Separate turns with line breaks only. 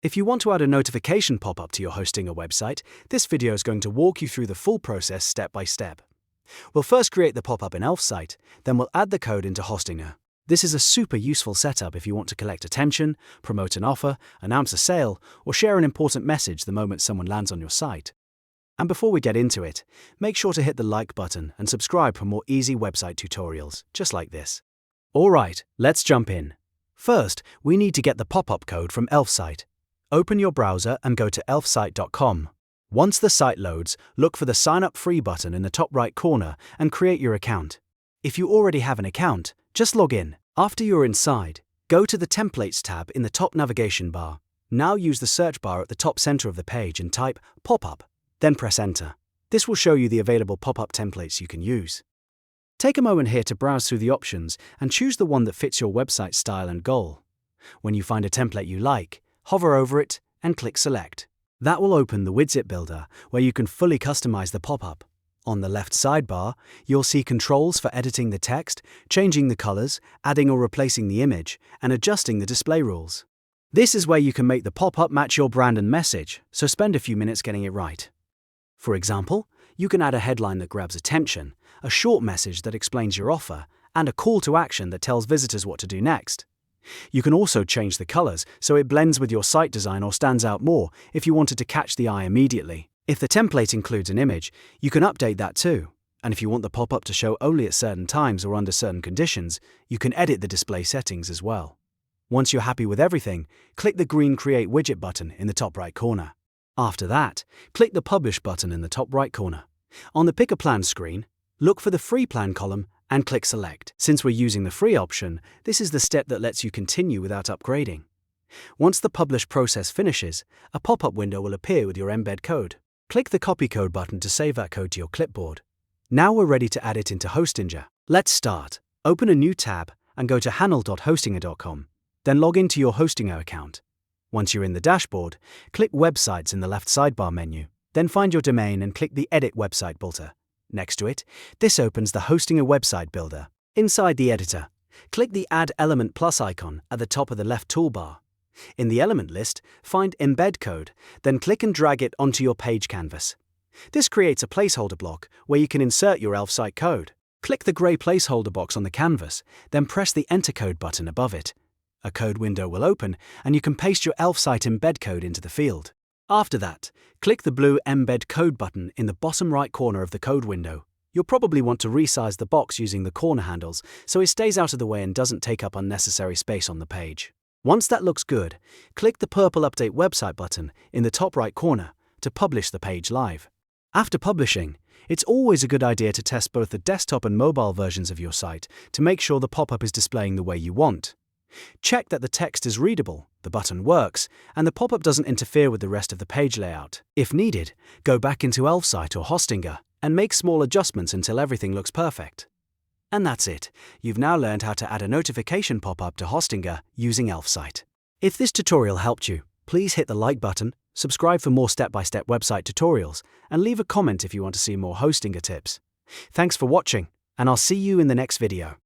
If you want to add a notification pop-up to your Hostinger website, this video is going to walk you through the full process step by step. We'll first create the pop-up in Elfsight, then we'll add the code into Hostinger. This is a super useful setup if you want to collect attention, promote an offer, announce a sale, or share an important message the moment someone lands on your site. And before we get into it, make sure to hit the like button and subscribe for more easy website tutorials, just like this. Alright, let's jump in. First, we need to get the pop-up code from Elfsight. Open your browser and go to elfsight.com. Once the site loads, look for the Sign Up Free button in the top right corner and create your account. If you already have an account, just log in. After you're inside, go to the Templates tab in the top navigation bar. Now use the search bar at the top center of the page and type Pop-up, then press Enter. This will show you the available pop-up templates you can use. Take a moment here to browse through the options and choose the one that fits your website style and goal. When you find a template you like, hover over it and click Select. That will open the Widget builder, where you can fully customize the pop-up. On the left sidebar, you'll see controls for editing the text, changing the colors, adding or replacing the image, and adjusting the display rules. This is where you can make the pop-up match your brand and message, so spend a few minutes getting it right. For example, you can add a headline that grabs attention, a short message that explains your offer, and a call to action that tells visitors what to do next. You can also change the colors so it blends with your site design or stands out more if you wanted to catch the eye immediately. If the template includes an image, you can update that too. And if you want the pop-up to show only at certain times or under certain conditions, you can edit the display settings as well. Once you're happy with everything, click the green Create Widget button in the top right corner. After that, click the Publish button in the top right corner. On the Pick a Plan screen, look for the Free Plan column and click Select. Since we're using the free option, this is the step that lets you continue without upgrading. Once the publish process finishes, a pop-up window will appear with your embed code. Click the Copy Code button to save that code to your clipboard. Now we're ready to add it into Hostinger. Let's start. Open a new tab and go to handle.hostinger.com. Then log into your Hostinger account. Once you're in the dashboard, click Websites in the left sidebar menu. Then find your domain and click the Edit Website Builder. Next to it, this opens the Hostinger Website Builder. Inside the editor, click the Add Element Plus icon at the top of the left toolbar. In the element list, find Embed Code, then click and drag it onto your page canvas. This creates a placeholder block where you can insert your Elfsight code. Click the gray placeholder box on the canvas, then press the Enter Code button above it. A code window will open, and you can paste your Elfsight embed code into the field. After that, click the blue Embed Code button in the bottom right corner of the code window. You'll probably want to resize the box using the corner handles so it stays out of the way and doesn't take up unnecessary space on the page. Once that looks good, click the purple Update Website button in the top right corner to publish the page live. After publishing, it's always a good idea to test both the desktop and mobile versions of your site to make sure the pop-up is displaying the way you want. Check that the text is readable, the button works, and the pop-up doesn't interfere with the rest of the page layout. If needed, go back into Elfsight or Hostinger and make small adjustments until everything looks perfect. And that's it. You've now learned how to add a notification pop-up to Hostinger using Elfsight. If this tutorial helped you, please hit the like button, subscribe for more step-by-step website tutorials, and leave a comment if you want to see more Hostinger tips. Thanks for watching, and I'll see you in the next video.